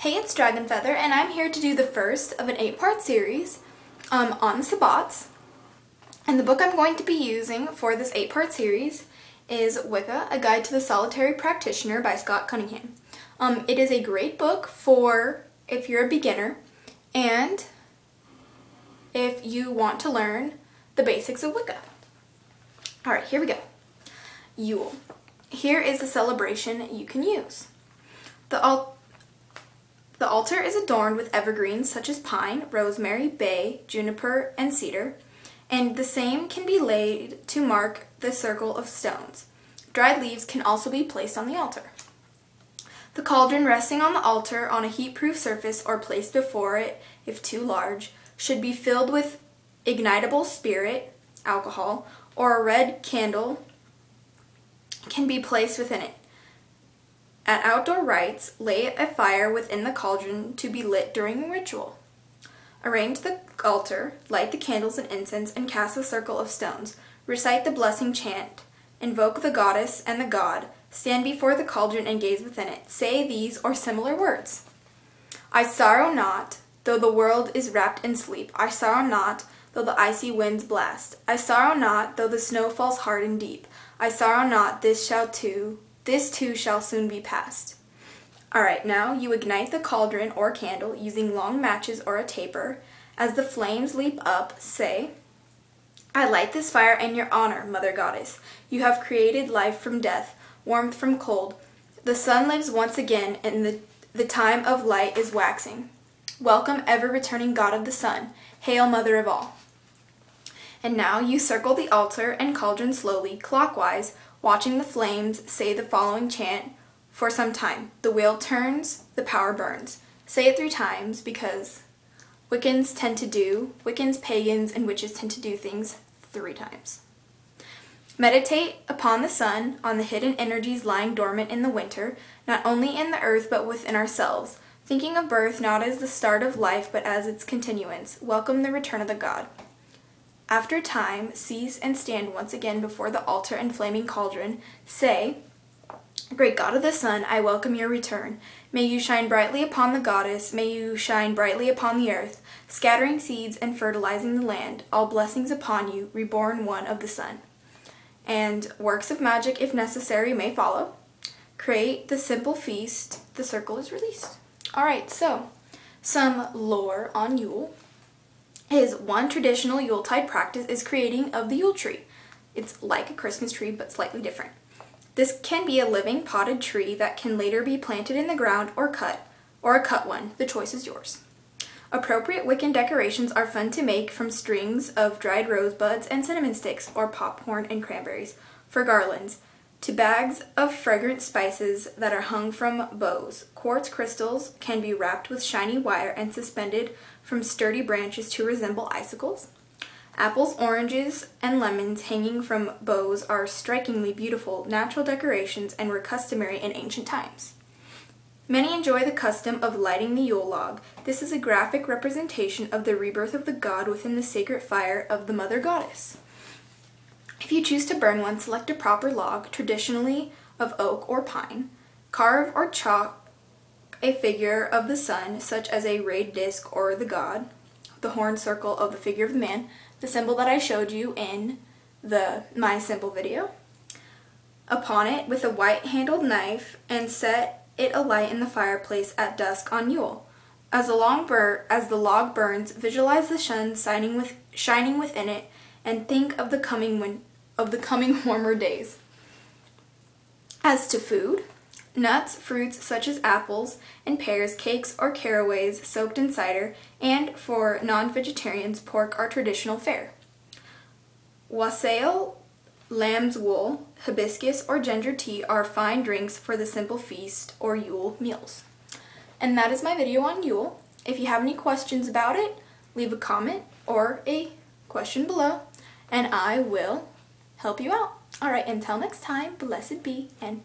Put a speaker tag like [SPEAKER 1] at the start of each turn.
[SPEAKER 1] Hey, it's DragonFeather, and I'm here to do the first of an 8-part series on the Sabbats. And the book I'm going to be using for this 8-part series is Wicca, A Guide to the Solitary Practitioner by Scott Cunningham. It is a great book for if you're a beginner and if you want to learn the basics of Wicca. Alright, here we go. Yule. Here is a celebration you can use. The altar is adorned with evergreens such as pine, rosemary, bay, juniper, and cedar, and the same can be laid to mark the circle of stones. Dried leaves can also be placed on the altar. The cauldron resting on the altar on a heat-proof surface or placed before it, if too large, should be filled with ignitable spirit, alcohol, or a red candle can be placed within it. At outdoor rites, lay a fire within the cauldron to be lit during a ritual. Arrange the altar, light the candles and incense, and cast a circle of stones. Recite the blessing chant. Invoke the goddess and the god. Stand before the cauldron and gaze within it. Say these or similar words. I sorrow not, though the world is wrapped in sleep. I sorrow not, though the icy winds blast. I sorrow not, though the snow falls hard and deep. I sorrow not, this too shall soon be past. Alright, now you ignite the cauldron or candle using long matches or a taper. As the flames leap up, say, I light this fire in your honor, Mother Goddess. You have created life from death, warmth from cold. The sun lives once again, and the time of light is waxing. Welcome, ever-returning God of the sun. Hail, Mother of all. And now you circle the altar and cauldron slowly, clockwise, watching the flames say the following chant for some time. The wheel turns, the power burns. Say it 3 times because Wiccans, pagans, and witches tend to do things 3 times. Meditate upon the sun, on the hidden energies lying dormant in the winter, not only in the earth but within ourselves. Thinking of birth not as the start of life but as its continuance. Welcome the return of the god. After a time, cease and stand once again before the altar and flaming cauldron. Say, Great God of the sun, I welcome your return. May you shine brightly upon the goddess, may you shine brightly upon the earth, scattering seeds and fertilizing the land, all blessings upon you, reborn one of the sun. And works of magic, if necessary, may follow. Create the simple feast, the circle is released. Alright, so, some lore on Yule. One traditional Yuletide practice is creating of the Yule tree. It's like a Christmas tree, but slightly different. This can be a living potted tree that can later be planted in the ground or a cut one. The choice is yours. Appropriate Wiccan decorations are fun to make from strings of dried rosebuds and cinnamon sticks or popcorn and cranberries for garlands, to bags of fragrant spices that are hung from bows. Quartz crystals can be wrapped with shiny wire and suspended from sturdy branches to resemble icicles. Apples, oranges, and lemons hanging from bows are strikingly beautiful natural decorations and were customary in ancient times. Many enjoy the custom of lighting the Yule Log. This is a graphic representation of the rebirth of the god within the sacred fire of the Mother Goddess. If you choose to burn one, select a proper log, traditionally of oak or pine. Carve or chalk a figure of the sun, such as a rayed disc or the god, the horn circle of the figure of the man, the symbol that I showed you in my symbol video, upon it with a white-handled knife, and set it alight in the fireplace at dusk on Yule. As the log burns, visualize the sun shining within it, and think of the coming warmer days. As to food, nuts, fruits such as apples and pears, cakes or caraways soaked in cider, and for non-vegetarians, pork are traditional fare. Wassail, lamb's wool, hibiscus, or ginger tea are fine drinks for the simple feast or Yule meals. And that is my video on Yule. If you have any questions about it, leave a comment or a question below, and I will help you out. Alright, until next time, blessed be, and